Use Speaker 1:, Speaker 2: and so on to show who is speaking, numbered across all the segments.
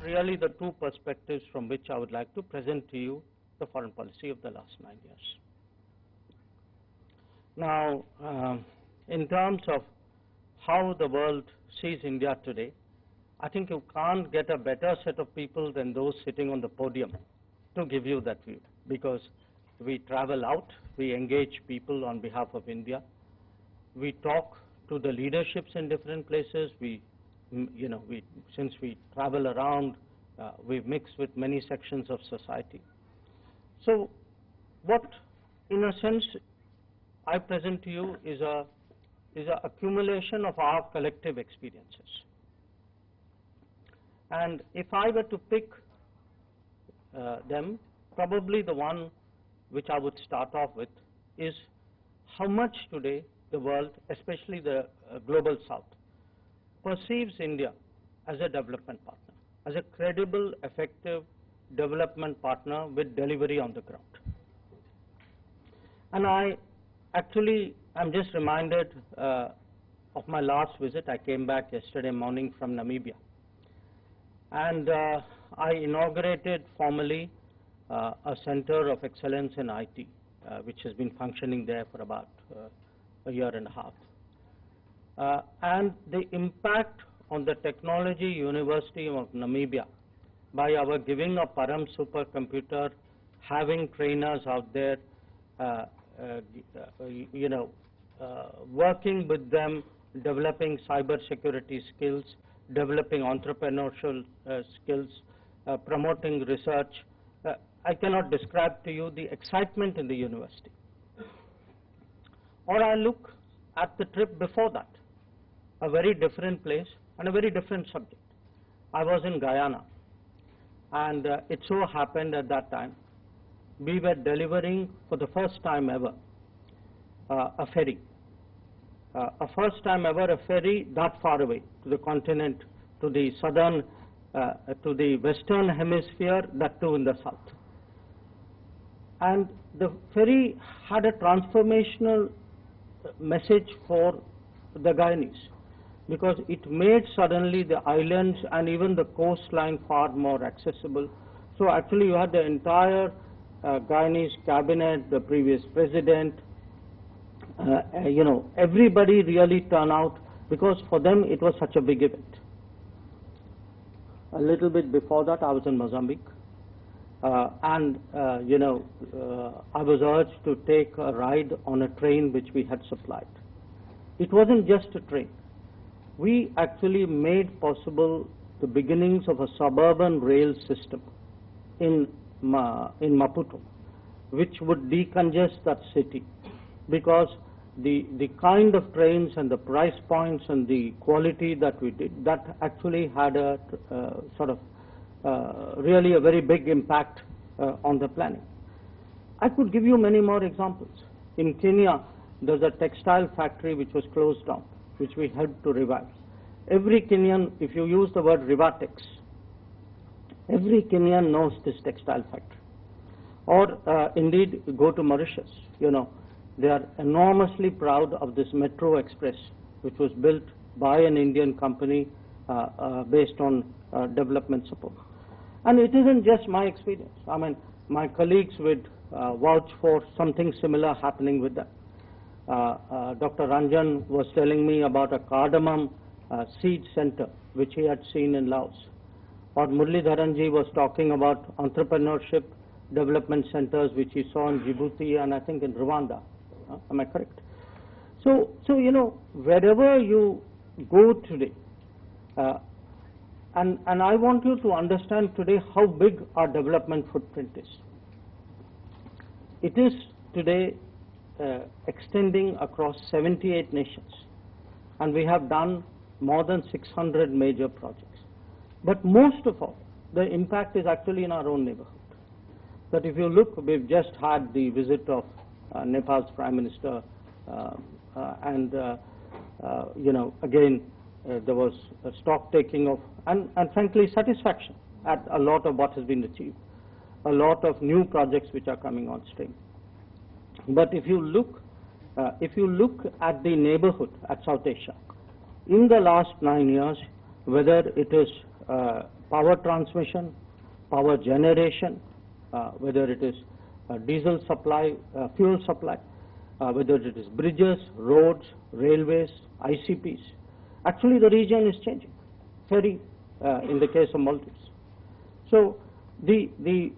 Speaker 1: really the two perspectives from which I would like to present to you the foreign policy of the last 9 years. Now, in terms of how the world sees India today, I think you can't get a better set of people than those sitting on the podium to give you that view, because we travel out, we engage people on behalf of India, we talk to the leaderships in different places, since we travel around, we mix with many sections of society. So what, in a sense, I present to you is a accumulation of our collective experiences. And if I were to pick them, probably the one which I would start off with is how much today the world, especially the global south, perceives India as a development partner, as a credible, effective development partner with delivery on the ground. And I'm just reminded of my last visit. I came back yesterday morning from Namibia. And I inaugurated formally a center of excellence in IT, which has been functioning there for about a year and a half. And the impact on the Technology University of Namibia by our giving a Param supercomputer, having trainers out there, working with them, developing cybersecurity skills, developing entrepreneurial skills, promoting research. I cannot describe to you the excitement in the university. Or I look at the trip before that, a very different place and a very different subject. I was in Guyana, and it so happened at that time we were delivering for the first time ever a ferry. A first time ever a ferry that far away to the continent, to the southern, to the western hemisphere, that too in the south. And the ferry had a transformational message for the Guyanese, because it made suddenly the islands and even the coastline far more accessible. So actually you had the entire Guyanese cabinet, the previous president, everybody really turn out, because for them it was such a big event. A little bit before that I was in Mozambique, I was urged to take a ride on a train which we had supplied. It wasn't just a train. We actually made possible the beginnings of a suburban rail system in Maputo, which would decongest that city, because the kind of trains and the price points and the quality that we did, that actually had a really a very big impact on the planning. I could give you many more examples. In Kenya, there's a textile factory which was closed down, which we helped to revive. Every Kenyan, if you use the word Rivatex, every Kenyan knows this textile factory. Or indeed, go to Mauritius, they are enormously proud of this Metro Express, which was built by an Indian company based on development support. And it isn't just my experience. I mean, my colleagues would vouch for something similar happening with them. Dr. Ranjan was telling me about a cardamom seed center which he had seen in Laos. Or Muralidharanji was talking about entrepreneurship development centers which he saw in Djibouti and I think in Rwanda. Am I correct? So wherever you go today, and I want you to understand today how big our development footprint is. It is today extending across 78 nations, and we have done more than 600 major projects. But most of all, the impact is actually in our own neighborhood. That if you look, we've just had the visit of Nepal's Prime Minister, again, there was a stock taking of, and frankly satisfaction at a lot of what has been achieved, a lot of new projects which are coming on stream. But if you look at the neighborhood at South Asia, in the last 9 years, whether it is power transmission, power generation, whether it is diesel supply, fuel supply, whether it is bridges, roads, railways, ICPs. Actually, the region is changing, very in the case of Maldives. So the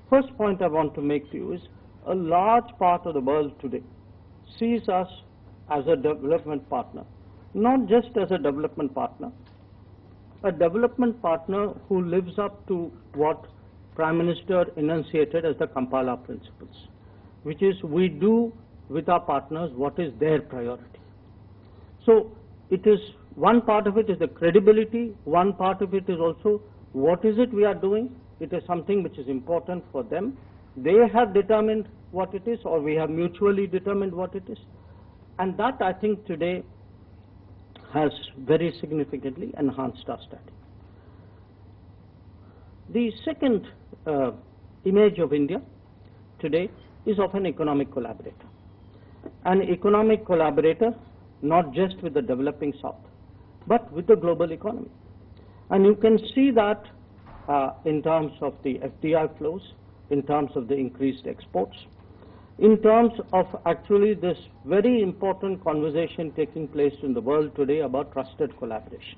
Speaker 1: first point I want to make to you is a large part of the world today sees us as a development partner, not just as a development partner who lives up to what Prime Minister enunciated as the Kampala principles, which is we do with our partners what is their priority. So it is, one part of it is the credibility, one part of it is also what is it we are doing. It is something which is important for them. They have determined what it is, or we have mutually determined what it is. And that, I think, today has very significantly enhanced our standing. The second image of India today is of an economic collaborator. An economic collaborator not just with the developing South, but with the global economy. And you can see that in terms of the FDI flows, in terms of the increased exports, in terms of actually this very important conversation taking place in the world today about trusted collaboration.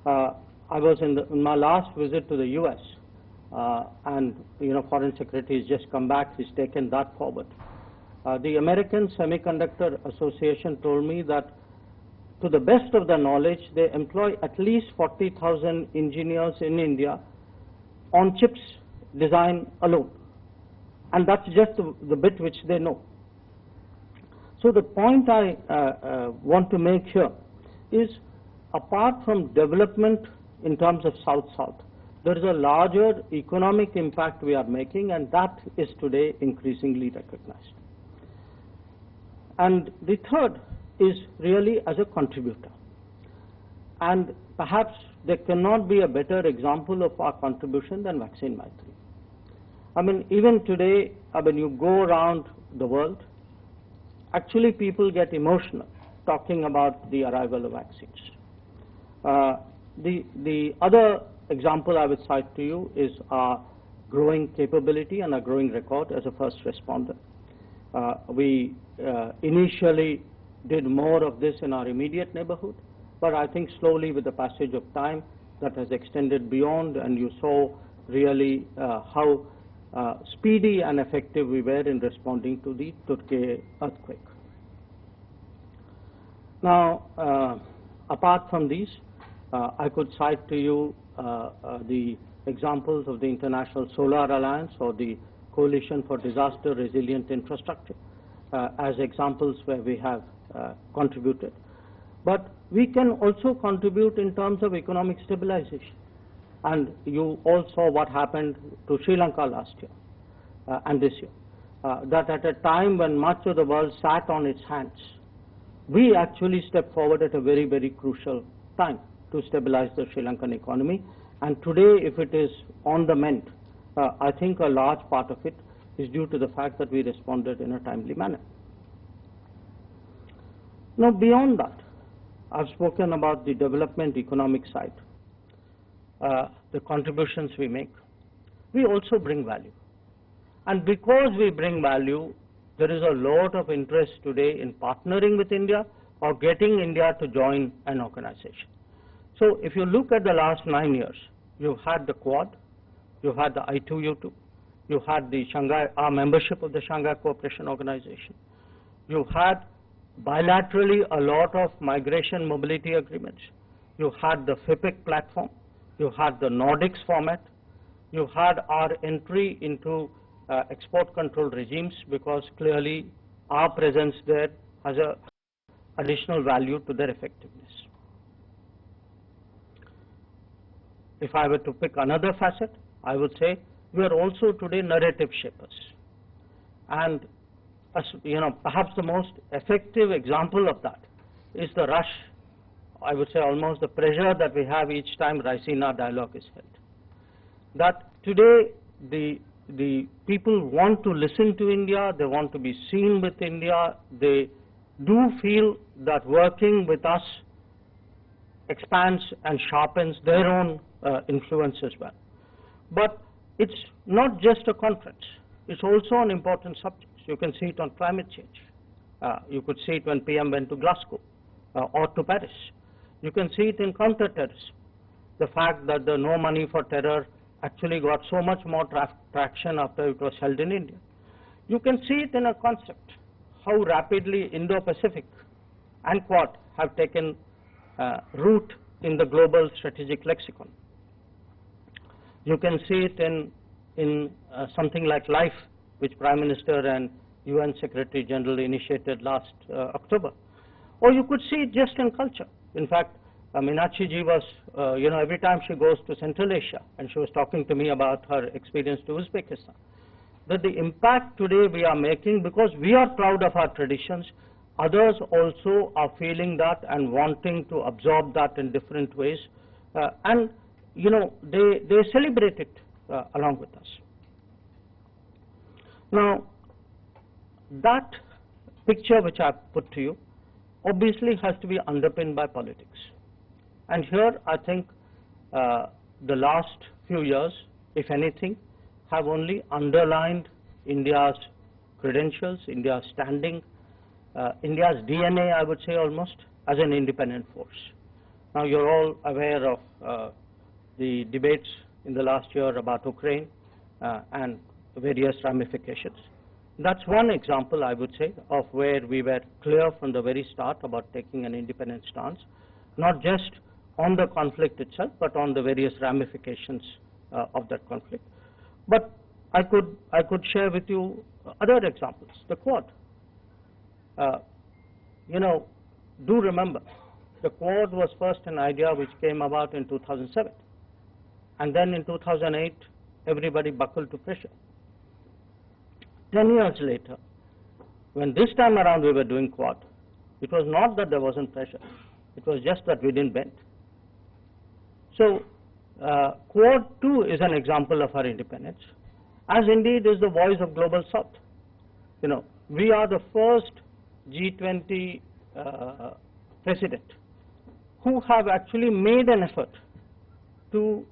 Speaker 1: I was in my last visit to the US, and Foreign Secretary has just come back, he's taken that forward. The American Semiconductor Association told me that to the best of their knowledge, they employ at least 40,000 engineers in India on chips design alone. And that's just the bit which they know. So the point I want to make here is, apart from development in terms of South-South, there is a larger economic impact we are making, and that is today increasingly recognized. And the third is really as a contributor. And perhaps there cannot be a better example of our contribution than Vaccine Maitri. I mean, even today, when you go around the world, actually people get emotional talking about the arrival of vaccines. The other example I would cite to you is our growing capability and our growing record as a first responder. We initially did more of this in our immediate neighborhood, but I think slowly with the passage of time that has extended beyond, and you saw really how speedy and effective we were in responding to the Turkey earthquake. Now, apart from these, I could cite to you the examples of the International Solar Alliance or the Coalition for Disaster Resilient Infrastructure as examples where we have contributed. But we can also contribute in terms of economic stabilization. And you all saw what happened to Sri Lanka last year and this year. That at a time when much of the world sat on its hands, we actually stepped forward at a very, very crucial time to stabilize the Sri Lankan economy. And today, if it is on the mend, I think a large part of it is due to the fact that we responded in a timely manner. Now, beyond that, I've spoken about the development economic side, the contributions we make. We also bring value. And because we bring value, there is a lot of interest today in partnering with India or getting India to join an organization. So if you look at the last 9 years, you've had the Quad, you had the I2U2, you had the Shanghai, our membership of the Shanghai Cooperation Organization. You had bilaterally a lot of migration mobility agreements. You had the FIPIC platform. You had the Nordics format. You had our entry into export control regimes, because clearly our presence there has a additional value to their effectiveness. If I were to pick another facet, I would say we are also today narrative shapers. And perhaps the most effective example of that is the rush, I would say almost the pressure that we have each time Raisina dialogue is held. That today the people want to listen to India, they want to be seen with India, they do feel that working with us expands and sharpens their own influence as well. But it's not just a conference. It's also on important subjects. You can see it on climate change. You could see it when PM went to Glasgow or to Paris. You can see it in counter-terrorism. The fact that the no money for terror actually got so much more traction after it was held in India. You can see it in a concept, how rapidly Indo-Pacific and Quad have taken root in the global strategic lexicon. You can see it in something like LIFE, which Prime Minister and UN Secretary General initiated last October. Or you could see it just in culture. In fact, Meenakshi ji was, every time she goes to Central Asia, and she was talking to me about her experience to Uzbekistan, that the impact today we are making, because we are proud of our traditions, others also are feeling that and wanting to absorb that in different ways, and they celebrate it along with us. Now, that picture which I put to you obviously has to be underpinned by politics. And here I think the last few years, if anything, have only underlined India's credentials, India's standing, India's DNA, I would say almost, as an independent force. Now you're all aware of the debates in the last year about Ukraine and various ramifications. That's one example, I would say, of where we were clear from the very start about taking an independent stance, not just on the conflict itself, but on the various ramifications of that conflict. But I could share with you other examples. The Quad. Do remember, the Quad was first an idea which came about in 2007. And then in 2008, everybody buckled to pressure. 10 years later, when this time around we were doing Quad, it was not that there wasn't pressure. It was just that we didn't bend. So Quad too is an example of our independence, as indeed is the voice of Global South. We are the first G20 president who have actually made an effort to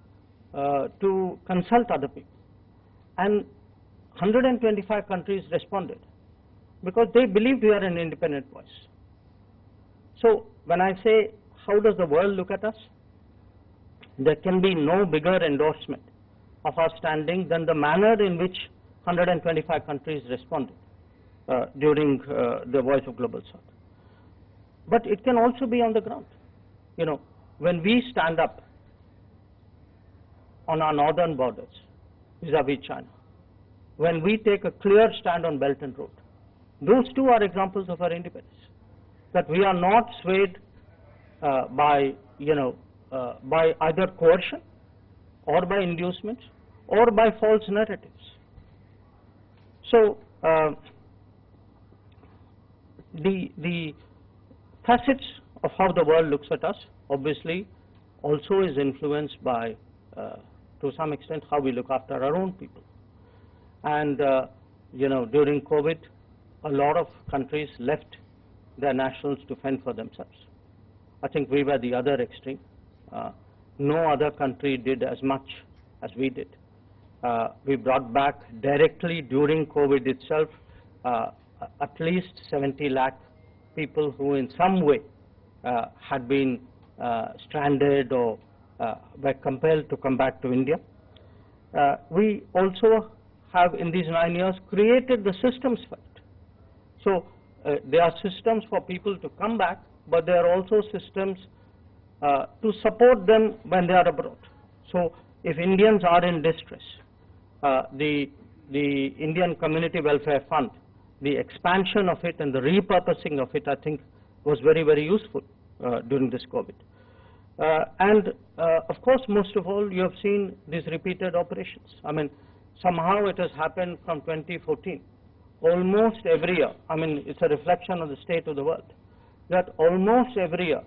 Speaker 1: consult other people. And 125 countries responded because they believed we are an independent voice. So when I say, how does the world look at us? There can be no bigger endorsement of our standing than the manner in which 125 countries responded during the Voice of Global South. But it can also be on the ground. When we stand up on our northern borders vis-a-vis China, when we take a clear stand on Belt and Road, those two are examples of our independence. That we are not swayed by either coercion or by inducements or by false narratives. So the facets of how the world looks at us obviously also is influenced by, to some extent, how we look after our own people. And during COVID, a lot of countries left their nationals to fend for themselves. I think we were the other extreme. No other country did as much as we did. We brought back directly during COVID itself at least 70 lakh people who in some way had been stranded or were compelled to come back to India. We also have in these 9 years created the systems for it. So there are systems for people to come back, but there are also systems to support them when they are abroad. So if Indians are in distress, the Indian Community Welfare Fund, the expansion of it and the repurposing of it, I think, was very, very useful during this COVID. And of course, most of all, you have seen these repeated operations. I mean, somehow it has happened from 2014. Almost every year, I mean, it's a reflection of the state of the world, that almost every year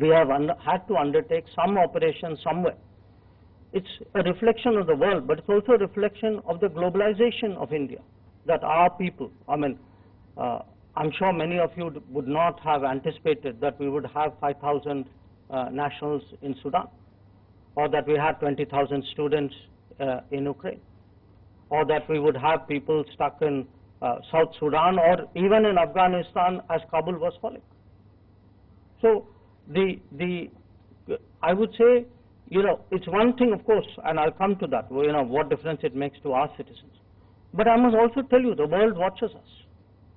Speaker 1: we have had to undertake some operation somewhere. It's a reflection of the world, but it's also a reflection of the globalization of India, that our people, I mean, I'm sure many of you would not have anticipated that we would have 5,000 nationals in Sudan. or that we had 20,000 students in Ukraine, or that we would have people stuck in South Sudan or even in Afghanistan as Kabul was falling. So I would say, it's one thing, of course, and I'll come to that, what difference it makes to our citizens. But I must also tell you, the world watches us.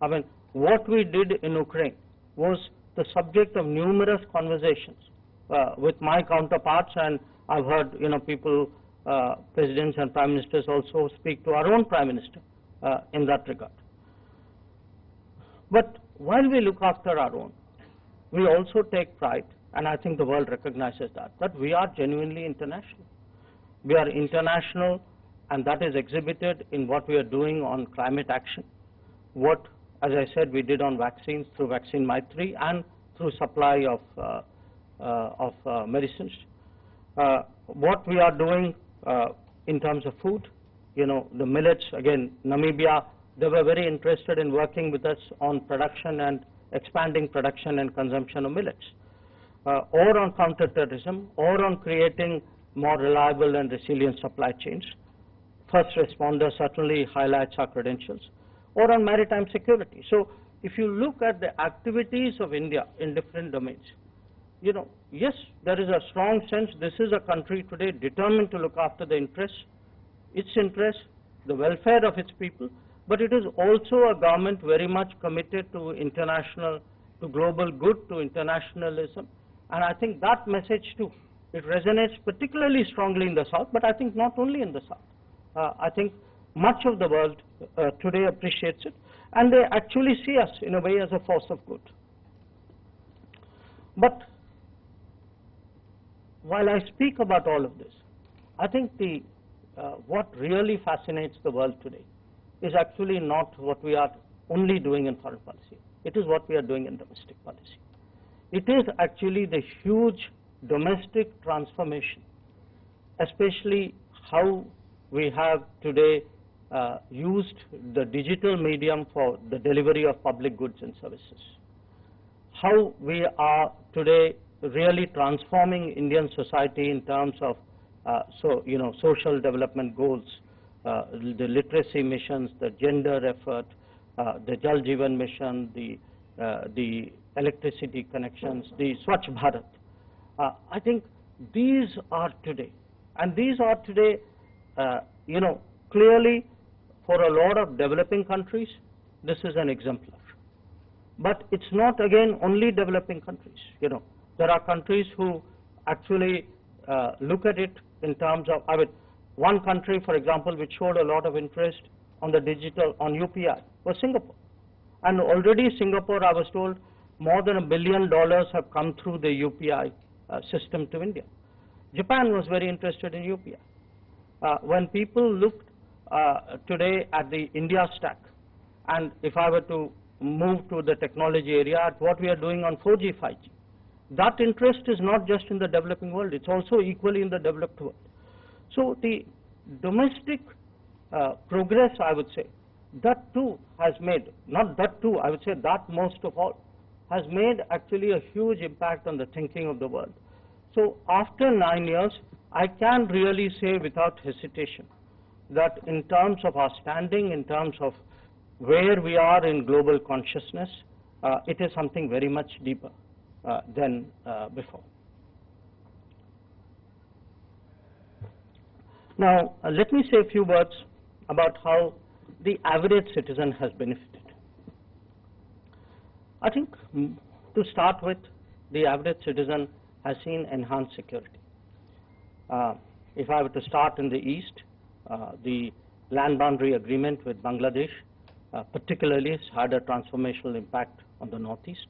Speaker 1: I mean, what we did in Ukraine was the subject of numerous conversations with my counterparts, and I've heard, people, presidents and prime ministers also speak to our own prime minister in that regard. But while we look after our own, we also take pride, and I think the world recognizes that we are genuinely international. We are international, and that is exhibited in what we are doing on climate action, what, as I said, we did on vaccines through Vaccine Maitri and through supply of medicines. What we are doing in terms of food, the millets, again, Namibia, they were very interested in working with us on production and expanding production and consumption of millets, or on counterterrorism, or on creating more reliable and resilient supply chains. First responder certainly highlights our credentials, or on maritime security. So if you look at the activities of India in different domains, yes, there is a strong sense this is a country today determined to look after the interests, the welfare of its people, but it is also a government very much committed to global good, to internationalism. And I think that message too, it resonates particularly strongly in the South, but I think not only in the South. I think much of the world today appreciates it, and they actually see us in a way as a force of good. But while I speak about all of this, I think what really fascinates the world today is actually not what we are only doing in foreign policy. It is what we are doing in domestic policy. It is actually the huge domestic transformation, especially how we have today used the digital medium for the delivery of public goods and services. How we are today really transforming Indian society in terms of social development goals, the literacy missions, the gender effort, the Jal Jeevan mission, the electricity connections, the Swachh Bharat. I think these are today, and these are today, clearly for a lot of developing countries, this is an exemplar. But it's not, again, only developing countries. There are countries who actually look at it in terms of, one country, for example, which showed a lot of interest on the digital, on UPI, was Singapore. And already Singapore, I was told, more than $1 billion have come through the UPI system to India. Japan was very interested in UPI. When people looked today at the India stack, and if I were to move to the technology area, at what we are doing on 4G, 5G, that interest is not just in the developing world, it's also equally in the developed world. So the domestic progress, I would say, that too has made, not that too, I would say that most of all, has made actually a huge impact on the thinking of the world. So after 9 years, I can really say without hesitation that in terms of our standing, in terms of where we are in global consciousness, it is something very much deeper than before. Now, let me say a few words about how the average citizen has benefited. I think to start with, the average citizen has seen enhanced security. If I were to start in the east, the land boundary agreement with Bangladesh particularly has had a transformational impact on the northeast.